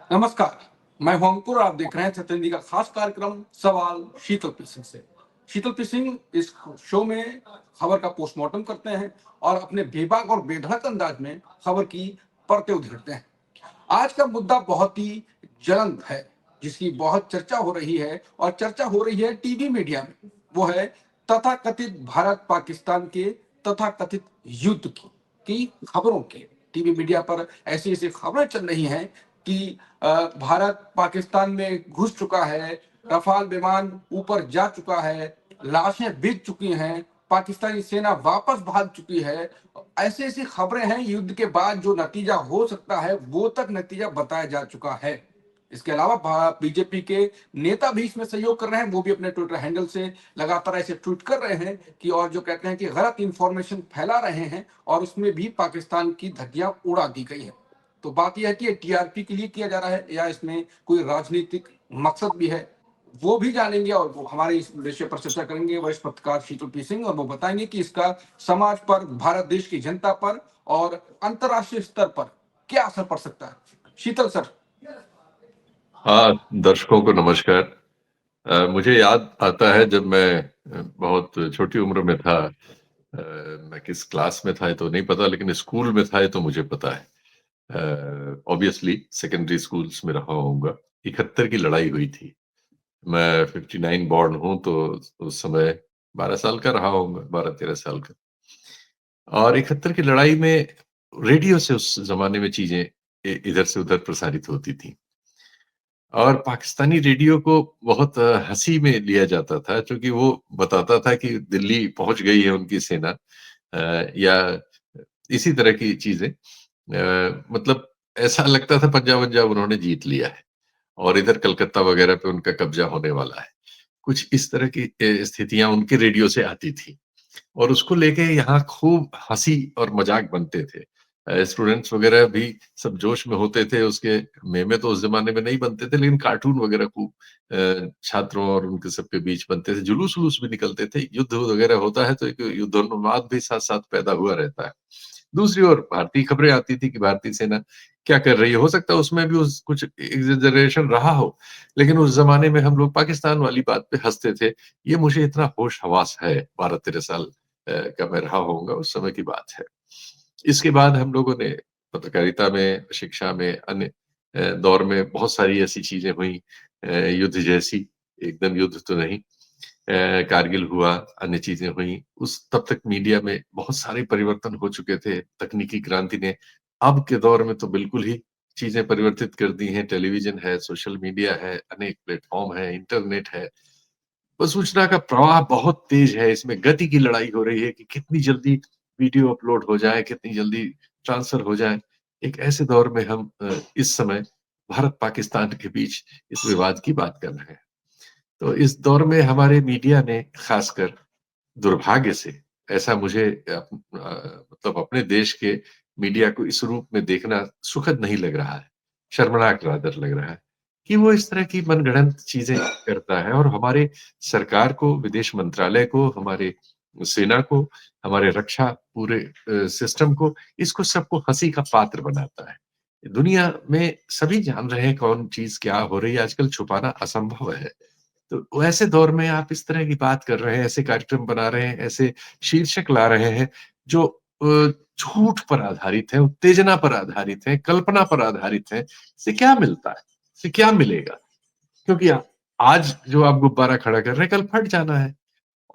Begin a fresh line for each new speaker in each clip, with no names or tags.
नमस्कार। मैं हूं अंकुर। आप देख रहे हैं सत्येंद्र का खास कार्यक्रम सवाल शीतल पिसिंग से। शीतल पिसिंग इस शो में खबर का पोस्टमार्टम करते हैं और अपने बेबाक और बेधड़क अंदाज में खबर की परतें उधेड़ते हैं। आज का मुद्दा बहुत ही ज्वलंत है, जिसकी बहुत चर्चा हो रही है और चर्चा हो रही है टीवी मीडिया में। वो है तथाकथित भारत पाकिस्तान के तथाकथित युद्ध की खबरों के। टीवी मीडिया पर ऐसी ऐसी खबरें चल रही हैं कि भारत पाकिस्तान में घुस चुका है, रफाल विमान ऊपर जा चुका है, लाशें बिक चुकी हैं, पाकिस्तानी सेना वापस भाग चुकी है। ऐसी ऐसी खबरें हैं, युद्ध के बाद जो नतीजा हो सकता है वो तक नतीजा बताया जा चुका है। इसके अलावा बीजेपी के नेता भी इसमें सहयोग कर रहे हैं। वो भी अपने ट्विटर हैंडल से लगातार ऐसे ट्वीट कर रहे हैं कि, और जो कहते हैं कि गलत इंफॉर्मेशन फैला रहे हैं और उसमें भी पाकिस्तान की धज्जियां उड़ा दी गई है। तो बात यह है कि ये टीआरपी के लिए किया जा रहा है या इसमें कोई राजनीतिक मकसद भी है, वो भी जानेंगे। और वो हमारे इस विषय पर चर्चा करेंगे वरिष्ठ पत्रकार शीतल पी सिंह, और वो बताएंगे कि इसका समाज पर, भारत देश की जनता पर और अंतर्राष्ट्रीय स्तर पर क्या असर पड़ सकता है। शीतल सर।
हाँ, दर्शकों को नमस्कार। मुझे याद आता है जब मैं बहुत छोटी उम्र में था। मैं किस क्लास में था ये तो नहीं पता, लेकिन स्कूल में था ये तो मुझे पता है। ऑब्वियसली सेकेंडरी स्कूल्स में रहा होऊंगा। 71 की लड़ाई हुई थी। मैं 59 बॉर्न हूं, तो उस समय 12 साल का रहा होऊंगा, 12-13 साल का। और 71 की लड़ाई में रेडियो से उस जमाने में चीजें इधर से उधर प्रसारित होती थी। और पाकिस्तानी रेडियो को बहुत हँसी में लिया जाता था, क्योंकि वो बताता था कि दिल्ली पहुंच गई है उनकी सेना, या इसी तरह की चीजें। मतलब ऐसा लगता था पंजाब पंजाब उन्होंने जीत लिया है और इधर कलकत्ता वगैरह पे उनका कब्जा होने वाला है। कुछ इस तरह की स्थितियां उनके रेडियो से आती थी और उसको लेके यहाँ खूब हंसी और मजाक बनते थे। स्टूडेंट्स वगैरह भी सब जोश में होते थे। उसके मेमे तो उस जमाने में नहीं बनते थे, लेकिन कार्टून वगैरह खूब छात्रों और उनके सबके बीच बनते थे। जुलूस वुलूस भी निकलते थे। युद्ध वगैरह होता है तो एक युद्धोन्माद भी साथ साथ पैदा हुआ रहता है। दूसरी ओर भारतीय खबरें आती थी कि भारतीय सेना क्या कर रही है। हो सकता है उसमें भी उस कुछ एग्जेजरेशन रहा हो, लेकिन उस जमाने में हम लोग पाकिस्तान वाली बात पे हंसते थे। ये मुझे इतना होश हवास है, 12-13 साल का मैं रहा होऊंगा, उस समय की बात है। इसके बाद हम लोगों ने पत्रकारिता में, शिक्षा में, अन्य दौर में बहुत सारी ऐसी चीजें हुई युद्ध जैसी। एकदम युद्ध तो नहीं, कारगिल हुआ, अन्य चीजें हुई। उस तब तक मीडिया में बहुत सारे परिवर्तन हो चुके थे। तकनीकी क्रांति ने अब के दौर में तो बिल्कुल ही चीजें परिवर्तित कर दी हैं। टेलीविजन है, सोशल मीडिया है, अनेक प्लेटफॉर्म है, इंटरनेट है। वो सूचना का प्रवाह बहुत तेज है। इसमें गति की लड़ाई हो रही है कि कितनी जल्दी वीडियो अपलोड हो जाए, कितनी जल्दी ट्रांसफर हो जाए। एक ऐसे दौर में हम इस समय भारत पाकिस्तान के बीच इस विवाद की बात कर रहे हैं। तो इस दौर में हमारे मीडिया ने खासकर, दुर्भाग्य से, ऐसा मुझे मतलब अपने देश के मीडिया को इस रूप में देखना सुखद नहीं लग रहा है। शर्मनाक रादर लग रहा है कि वो इस तरह की मनगढ़ंत चीजें करता है और हमारे सरकार को, विदेश मंत्रालय को, हमारे सेना को, हमारे रक्षा पूरे सिस्टम को, इसको सबको हंसी का पात्र बनाता है। दुनिया में सभी जान रहे हैं कौन चीज क्या हो रही है। आजकल छुपाना असंभव है। तो वैसे दौर में आप इस तरह की बात कर रहे हैं, ऐसे कार्यक्रम बना रहे हैं, ऐसे शीर्षक ला रहे हैं जो झूठ पर आधारित है, उत्तेजना पर आधारित है, कल्पना पर आधारित है। इससे क्या मिलता है? इससे क्या मिलेगा? क्योंकि आज जो आप गुब्बारा खड़ा कर रहे हैं, कल फट जाना है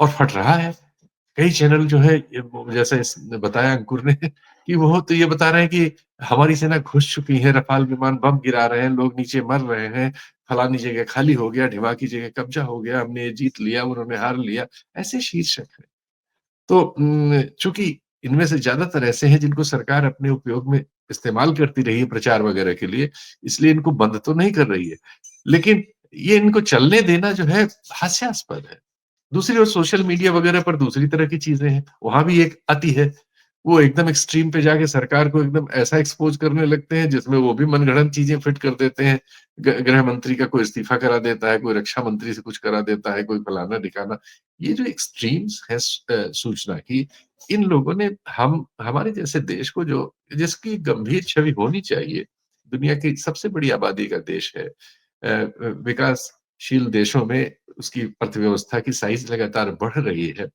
और फट रहा है। कई चैनल जो है, जैसे बताया अंकुर ने कि वो तो ये बता रहे हैं कि हमारी सेना घुस चुकी है, रफाल विमान बम गिरा रहे हैं, लोग नीचे मर रहे हैं, फलानी जगह खाली हो गया, ढिमाकी जगह कब्जा हो गया, हमने ये जीत लिया, उन्होंने हार लिया। ऐसे शीर्षक है। तो चूंकि इनमें से ज्यादातर ऐसे हैं जिनको सरकार अपने उपयोग में इस्तेमाल करती रही है प्रचार वगैरह के लिए, इसलिए इनको बंद तो नहीं कर रही है, लेकिन ये इनको चलने देना जो है हास्यास्पद है। दूसरी ओर सोशल मीडिया वगैरह पर दूसरी तरह की चीजें हैं, वहां भी एक अति है। वो एकदम एक्सट्रीम पे जाके सरकार को एकदम ऐसा एक्सपोज करने लगते हैं जिसमें वो भी मनगढ़ंत चीजें फिट कर देते हैं। गृह मंत्री का कोई इस्तीफा करा देता है, कोई रक्षा मंत्री से कुछ करा देता है, कोई फलाना ढिकाना। ये जो एक्सट्रीम्स है सूचना की, इन लोगों ने हम हमारे जैसे देश को, जो जिसकी गंभीर छवि होनी चाहिए, दुनिया की सबसे बड़ी आबादी का देश है। विकासशील देशों में उसकी अर्थव्यवस्था की साइज़ लगातार बढ़ रही है।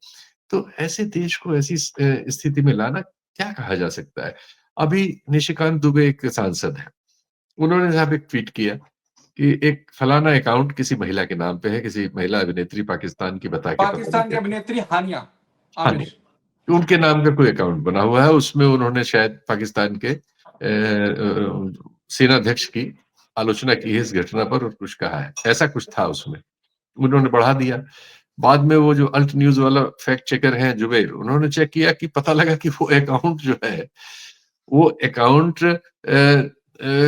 तो ऐसे देश को ऐसी स्थिति में लाना क्या कहा जा सकता है? अभी निशिकांत दुबे एक सांसद हैं। उन्होंने साहब एक ट्वीट किया कि एक फलाना अकाउंट किसी महिला के नाम पे है, किसी महिला अभिनेत्री पाकिस्तान की बता के पता नहीं
पाकिस्तान की
क्या।
अभिनेत्री हानिया
हाँ, नहीं,
आमिर।
तो उनके नाम का कोई अकाउंट बना हुआ है, उसमें उन्होंने शायद पाकिस्तान के सेनाध्यक्ष की आलोचना की है इस घटना पर और कुछ कहा है, ऐसा कुछ था उसमें। उन्होंने बढ़ा दिया। बाद में वो जो अल्ट न्यूज़ वाला फैक्ट चेकर हैं जुबैर, उन्होंने चेक किया कि पता लगा कि वो अकाउंट जो है, वो अकाउंट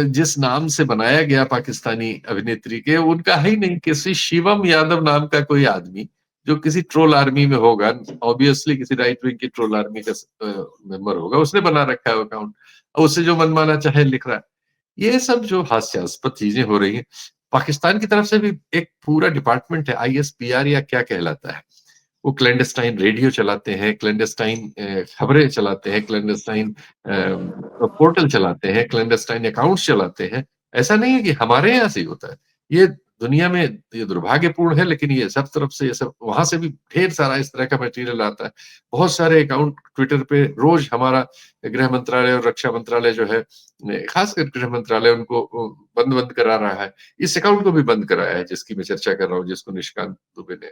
जिस नाम से बनाया गया पाकिस्तानी अभिनेत्री के, उनका है ही नहीं। किसी शिवम यादव नाम का कोई आदमी जो किसी ट्रोल आर्मी में होगा, ऑब्वियसली किसी राइट विंग की ट्रोल आर्मी का मेंबर होगा, उसने बना रखा है अकाउंट और उससे जो मनमाना चाहे लिख रहा है। ये सब जो हास्यास्पद चीजें हो रही हैं, पाकिस्तान की तरफ से भी एक पूरा डिपार्टमेंट है, आईएसपीआर या क्या कहलाता है, वो क्लैंडस्टाइन रेडियो चलाते हैं, क्लैंडस्टाइन खबरें चलाते हैं, क्लैंडस्टाइन पोर्टल चलाते हैं, क्लैंडस्टाइन अकाउंट्स चलाते हैं। ऐसा नहीं है कि हमारे यहाँ से ही होता है। ये दुनिया में ये दुर्भाग्यपूर्ण है, लेकिन ये सब तरफ से, ये सब वहां से भी ढेर सारा इस तरह का मटेरियल आता है। बहुत सारे अकाउंट ट्विटर पे रोज हमारा गृह मंत्रालय और रक्षा मंत्रालय जो है, खासकर गृह मंत्रालय, उनको बंद बंद करा रहा है। इस अकाउंट को भी बंद कराया है जिसकी मैं चर्चा कर रहा हूँ, जिसको निशिकांत दुबे ने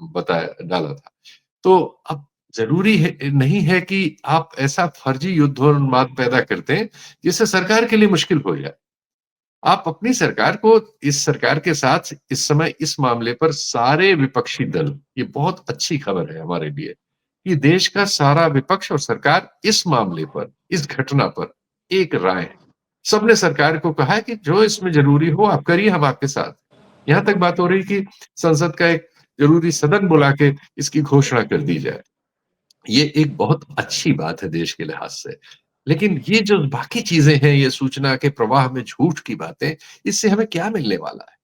बताया, डाला था। तो अब ज़रूरी है नहीं है कि आप ऐसा फर्जी युद्धोन्माद पैदा करते हैं, जिससे सरकार के लिए मुश्किल हो जाए। आप अपनी सरकार को, इस सरकार के साथ इस समय इस मामले पर सारे विपक्षी दल, ये बहुत अच्छी खबर है हमारे लिए, कि देश का सारा विपक्ष और सरकार इस मामले पर, इस घटना पर एक राय है। सबने सरकार को कहा है कि जो इसमें ज़रूरी हो आप करिए, हम आपके साथ। यहाँ तक बात हो रही कि संसद का एक ज़रूरी सदन बुला के इसकी घोषणा कर दी जाए। ये एक बहुत अच्छी बात है देश के लिहाज से। लेकिन ये जो बाकी चीज़ें हैं, ये सूचना के प्रवाह में झूठ की बातें, इससे हमें क्या मिलने वाला है?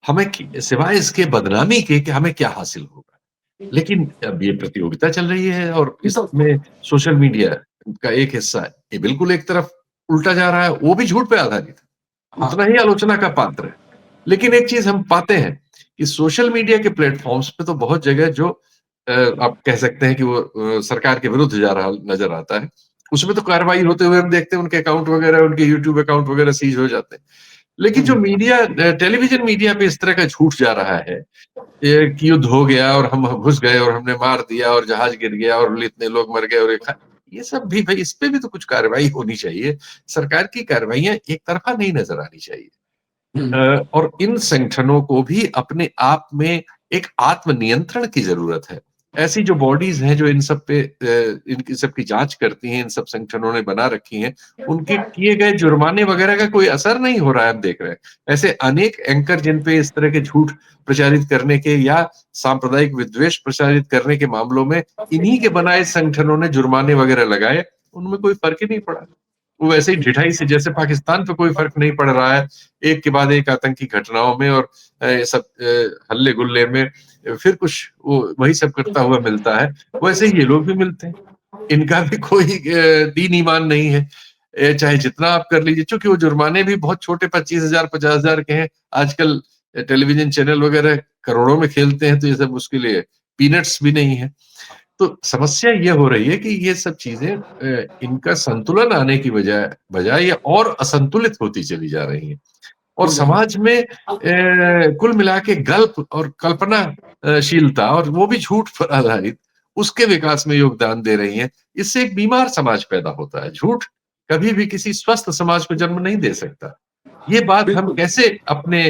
हमें सिवाय इसके बदनामी के कि हमें क्या हासिल होगा? लेकिन अब ये प्रतियोगिता चल रही है और इसमें सोशल मीडिया का एक हिस्सा है, ये बिल्कुल एक तरफ उल्टा जा रहा है, वो भी झूठ पे आधारित है,
हाँ
उतना ही आलोचना का पात्र है। लेकिन एक चीज़ हम पाते हैं कि सोशल मीडिया के प्लेटफ़ॉर्म्स पे तो बहुत जगह जो आप कह सकते हैं कि वो सरकार के विरुद्ध जा रहा नज़र आता है। उसमें तो कार्रवाई होते हुए हम देखते हैं, उनके अकाउंट वगैरह, उनके यूट्यूब अकाउंट वगैरह सीज़ हो जाते हैं। लेकिन जो मीडिया टेलीविज़न मीडिया पे इस तरह का झूठ जा रहा है, ये कि युद्ध हो गया और हम घुस गए और हमने मार दिया और जहाज गिर गया और इतने लोग मर गए और ये सब भी भई, इस पे भी तो कुछ कार्रवाई होनी चाहिए। सरकार की कार्रवाइयाँ एक तरफ़ा नहीं नज़र आनी चाहिए। और इन संगठनों को भी अपने आप में एक आत्मनियंत्रण की ज़रूरत है। ऐसी जो बॉडीज़ हैं जो इन सब पे इनकी सब की जाँच करती हैं, इन सब संगठनों ने बना रखी हैं, उनके किए गए जुर्माने वगैरह का कोई असर नहीं हो रहा है, हम देख रहे हैं। ऐसे अनेक एंकर जिन पे इस तरह के झूठ प्रचारित करने के या सांप्रदायिक विद्वेष प्रचारित करने के मामलों में इन्हीं के बनाए संगठनों ने जुर्माने वगैरह लगाए, उनमें कोई फ़र्क ही नहीं पड़ा। वो वैसे ही ढिठाई से, जैसे पाकिस्तान पे कोई फ़र्क नहीं पड़ रहा है, एक के बाद एक आतंकी घटनाओं में और ये सब हल्ले-गुल्ले में फिर कुछ वो वही सब करता हुआ मिलता है, वैसे ही ये लोग भी मिलते हैं। इनका भी कोई दीन-ईमान नहीं है। चाहे जितना आप कर लीजिए, चूँकि वो जुर्माने भी बहुत छोटे 25,000 50,000 के हैं। आजकल टेलीविज़न चैनल वगैरह करोड़ों में खेलते हैं, तो ये सब उसके लिए पीनट्स भी नहीं है। तो समस्या ये हो रही है कि ये सब चीज़ें इनका संतुलन आने की बजाय बजाय ये और असंतुलित होती चली जा रही हैं। और समाज में कुल मिला के गल्प और कल्पना शीलता, और वो भी झूठ पर आधारित, उसके विकास में योगदान दे रही हैं। इससे एक बीमार समाज पैदा होता है। झूठ कभी भी किसी स्वस्थ समाज को जन्म नहीं दे सकता। ये बात हम
बिल्कुल।
कैसे अपने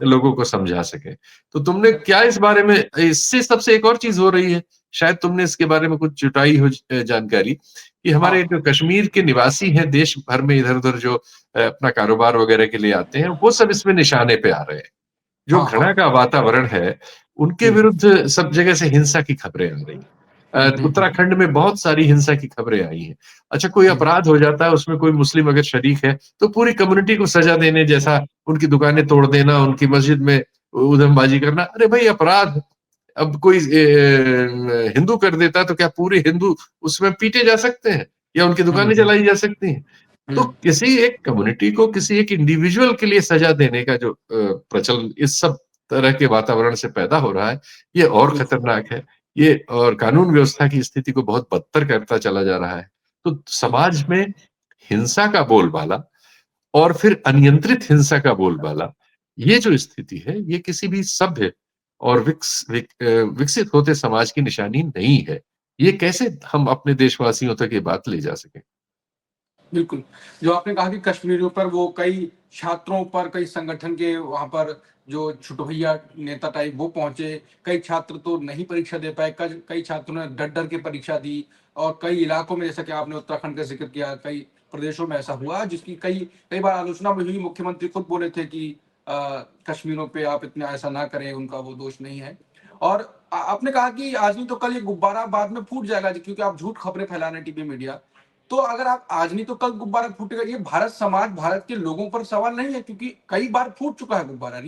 लोगों को समझा सकें? तो तुमने क्या इस बारे में, इससे सबसे एक और चीज़ हो रही है, शायद तुमने इसके बारे में कुछ जुटाई हो जानकारी, कि हमारे
हाँ
जो कश्मीर के निवासी हैं, देश भर में इधर-उधर जो अपना कारोबार वगैरह के लिए आते हैं, वो सब इसमें निशाने पे आ रहे हैं। जो
हाँ
घृणा
हाँ।
का वातावरण है, उनके
हम्म,
विरुद्ध सब जगह से हिंसा की खबरें आ रही हैं। उत्तराखंड में बहुत सारी हिंसा की खबरें आई हैं। अच्छा, कोई
हम्म,
अपराध हो जाता है, उसमें कोई मुस्लिम अगर शरीक है, तो पूरी कम्युनिटी को सज़ा देने जैसा, उनकी दुकानें तोड़ देना, उनकी मस्जिद में ऊधमबाजी करना। अरे भई, अपराध अब कोई हिंदू कर देता है, तो क्या पूरे हिंदू उसमें पीटे जा सकते हैं? या उनकी दुकानें
हम्म,
जलाई जा सकती हैं? तो
हम्म,
किसी एक कम्युनिटी को किसी एक इंडिविजुअल के लिए सजा देने का जो प्रचलन इस सब तरह के वातावरण से पैदा हो रहा है, ये और
बिल्कुल।
खतरनाक है। ये और कानून व्यवस्था की स्थिति को बहुत बदतर करता चला जा रहा है। तो
बिल्कुल।
समाज में हिंसा का बोलबाला और फिर अनियंत्रित हिंसा का बोलबाला, ये जो स्थिति है, ये किसी भी सभ्य और विकसित होते समाज की निशानी नहीं है। ये कैसे हम अपने देशवासियों तक ये बात ले जा सकें?
बिल्कुल। जो आपने कहा कि कश्मीरियों पर वो कई छात्रों पर, कई संगठन के वहाँ पर जो छुटभैया नेता टाइप वो पहुँचे, कई छात्र तो नहीं परीक्षा दे पाए, कई छात्रों ने डर-डर के परीक्षा दी और कई इलाकों में जैसा कि आपने उत्तराखंड का ज़िक्र किया, कई प्रदेशों में ऐसा हुआ जिसकी कई कई बार आलोचना भी हुई। मुख्यमंत्री खुद बोले थे कि कश्मीरियों पे आप इतना ऐसा ना करें, उनका वो दोष नहीं है। और आपने कहा कि आज नहीं तो कल ये गुब्बारा बाद में फूट जाएगा क्योंकि आप झूठ खबरें फैला रहे हैं टीवी मीडिया। तो अगर आप आज नहीं तो कल गुब्बारा फूटेगा, ये भारत समाज, भारत के लोगों पर सवाल नहीं है क्योंकि कई बार फूट चुका है गुब्बारा।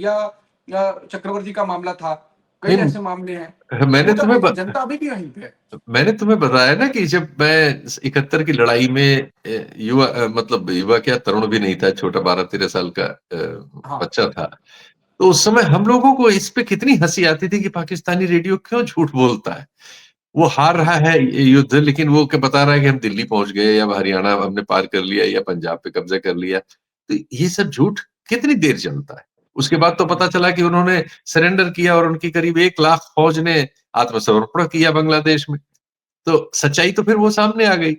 या चक्रवर्ती का मामला था, कई
नहीं,
ऐसे मामले हैं,
मैंने
फूटा
तुम्हें
लेकिन जनता अभी भी वहीं पे है।
मैंने तुम्हें बताया ना कि जब मैं 71 की लड़ाई में युवा मतलब युवा क्या, तरुण भी नहीं था, छोटा 12-13 साल का
हाँ।
बच्चा था। तो उस समय हम लोगों को इस पे कितनी हंसी आती थी कि पाकिस्तानी रेडियो क्यों झूठ बोलता है। वो हार रहा है ये युद्ध, लेकिन वो क्या बता रहा है कि हम दिल्ली पहुंच गए या हरियाणा हमने पार कर लिया या पंजाब पे कब्जा कर लिया। तो ये सब झूठ कितनी देर चलता है। उसके बाद तो पता चला कि उन्होंने सरेंडर किया और उनकी करीब 1 लाख फौज ने आत्मसमर्पण किया बांग्लादेश में। तो सच्चाई तो फिर वो सामने आ गई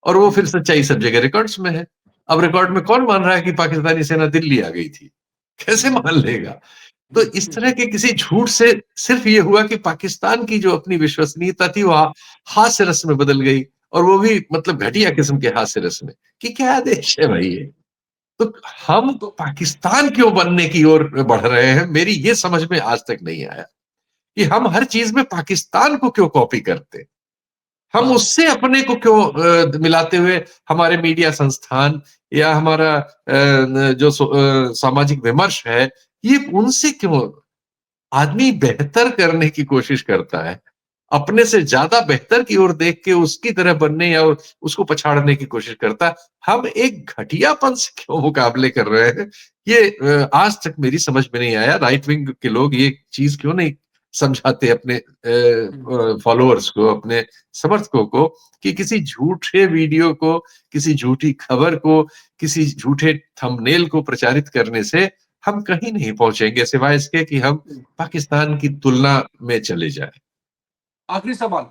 और वो फिर सच्चाई सब जगह रिकॉर्ड्स में है। अब रिकॉर्ड में कौन मान रहा है कि पाकिस्तानी सेना दिल्ली आ गई थी? कैसे मान लेगा? तो इस तरह के किसी झूठ से सिर्फ ये हुआ कि पाकिस्तान की जो अपनी विश्वसनीयता थी वो हास्य रस में बदल गई, और वो भी मतलब घटिया किस्म के हास्य रस में, कि क्या देश है भाई ये। तो हम
तो
पाकिस्तान क्यों बनने की ओर बढ़ रहे हैं, मेरी ये समझ में आज तक नहीं आया कि हम हर चीज में पाकिस्तान को क्यों कॉपी करते हैं। हम
हाँ,
उससे अपने को क्यों मिलाते हुए हमारे मीडिया संस्थान या हमारा जो सामाजिक विमर्श है, ये उनसे क्यों, आदमी बेहतर करने की कोशिश करता है, अपने से ज्यादा बेहतर की ओर देख के उसकी तरह बनने या उसको पछाड़ने की कोशिश करता है। हम एक घटियापन से क्यों मुकाबले कर रहे हैं, ये आज तक मेरी समझ में नहीं आया। राइट विंग के लोग ये चीज क्यों नहीं समझाते अपने फॉलोअर्स को, अपने समर्थकों को, कि किसी झूठे वीडियो को, किसी झूठी खबर को, किसी झूठे थंबनेल को प्रचारित करने से हम कहीं नहीं पहुंचेंगे, सिवाय इसके कि हम पाकिस्तान की तुलना में चले जाएं।
आखिरी सवाल,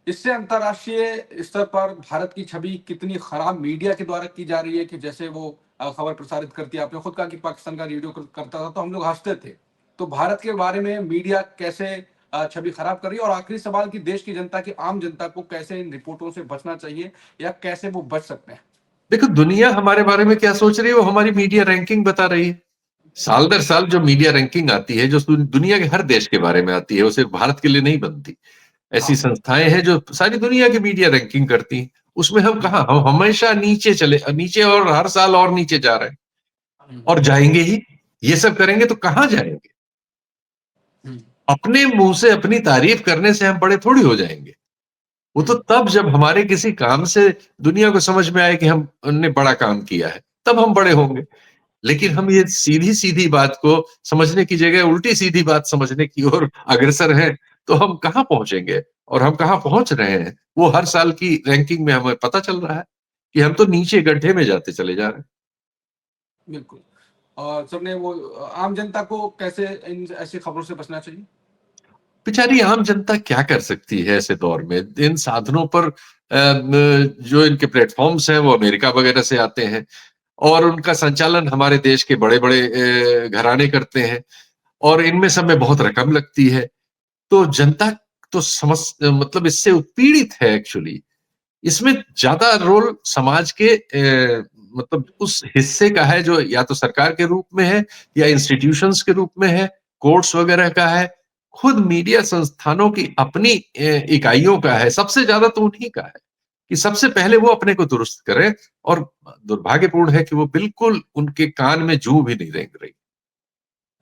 इससे अंतर्राष्ट्रीय स्तर पर भारत की छवि कितनी खराब मीडिया के द्वारा की जा रही है कि जैसे वो खबर प्रसारित करती है। आपने खुद कहा कि पाकिस्तान का रेडियो करता था तो हम लोग हंसते थे। तो भारत के बारे में मीडिया कैसे छवि खराब कर रही है? और आखिरी सवाल कि देश की जनता की, आम जनता को कैसे इन रिपोर्टों से बचना चाहिए या कैसे वो बच सकते हैं?
देखो, दुनिया हमारे बारे में क्या सोच रही है वो हमारी मीडिया रैंकिंग बता रही है। साल दर साल जो मीडिया रैंकिंग आती है, जो दुनिया के हर देश के बारे में आती है, वो सिर्फ भारत के लिए नहीं बनती। ऐसी
हाँ।
संस्थाएं हैं जो सारी दुनिया की मीडिया रैंकिंग करती हैं। उसमें हम
हम्म,
कहा, हम हमेशा नीचे और हर साल और नीचे जा रहे हैं,
हम्म,
और जाएंगे ही। ये सब करेंगे तो कहां जाएंगे?
हम्म,
अपने मुंह से अपनी तारीफ करने से हम बड़े थोड़ी हो जाएंगे। वो तो
हम्म,
तब जब हमारे किसी काम से दुनिया को समझ में आए कि हमने बड़ा काम किया है, तब हम बड़े होंगे। लेकिन
हम्म,
हम ये सीधी-सीधी बात को समझने की जगह उल्टी-सीधी बात समझने की ओर अग्रसर हैं, तो हम कहाँ पहुँचेंगे? और हम कहाँ पहुँच रहे हैं? वो हर साल की रैंकिंग में हमें पता चल रहा है कि हम तो नीचे गड्ढे में जाते चले जा रहे हैं।
बिल्कुल। और सबने वो आम जनता को कैसे इन ऐसी खबरों से बचना चाहिए?
बेचारी आम जनता क्या कर सकती है ऐसे दौर में? इन साधनों पर जो इनके प्लेटफ़ॉर्म्स हैं, वो अमेरिका वगैरह से आते हैं, और उनका संचालन हमारे देश के बड़े-बड़े घराने करते हैं, और इनमें सब में बहुत रकम लगती है। तो जनता तो मतलब इससे उत्पीड़ित है एक्चुअली। इसमें ज़्यादा रोल समाज के मतलब उस हिस्से का है जो या तो सरकार के रूप में है या इंस्टीट्यूशंस के रूप में है, कोर्ट्स वगैरह का है, खुद मीडिया संस्थानों की अपनी इकाइयों का है, सबसे ज़्यादा तो उन्हीं का है, कि सबसे पहले वो अपने को दुरुस्त करें। और दुर्भाग्यपूर्ण है कि वो बिल्कुल उनके कान में जूं भी नहीं रेंग रही।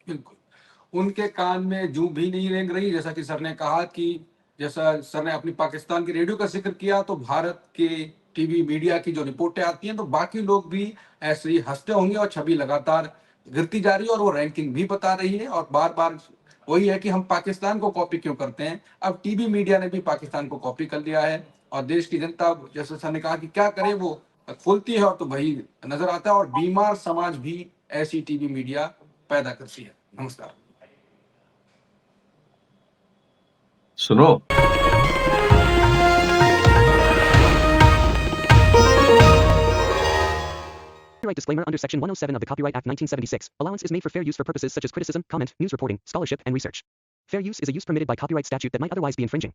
बिल्कुल। उनके कान में जूं भी नहीं रेंग रही, जैसा कि सर ने कहा कि जैसा सर ने अपनी पाकिस्तान के रेडियो का ज़िक्र किया, तो भारत के टीवी मीडिया की जो रिपोर्टें आती हैं तो बाकी लोग भी ऐसे ही हंसते होंगे और छवि लगातार गिरती जा रही है और वो रैंकिंग भी बता रही है और बार बार वही है कि हम पाकिस्तान को कॉपी क्यों करते हैं। अब टीवी मीडिया ने भी पाकिस्तान को कॉपी कर लिया है और देश की जनता, जैसे सर ने कहा कि क्या करे, वो खोलती है और तो वही नजर आता है और बीमार समाज भी ऐसी टीवी मीडिया पैदा करती है। नमस्कार।
सुनो।
Copyright disclaimer under Section 107 of the Copyright Act 1976. Allowance is made for fair use for purposes such as criticism, comment, news reporting, scholarship, and research. Fair use is a use permitted by copyright statute that might otherwise be infringing.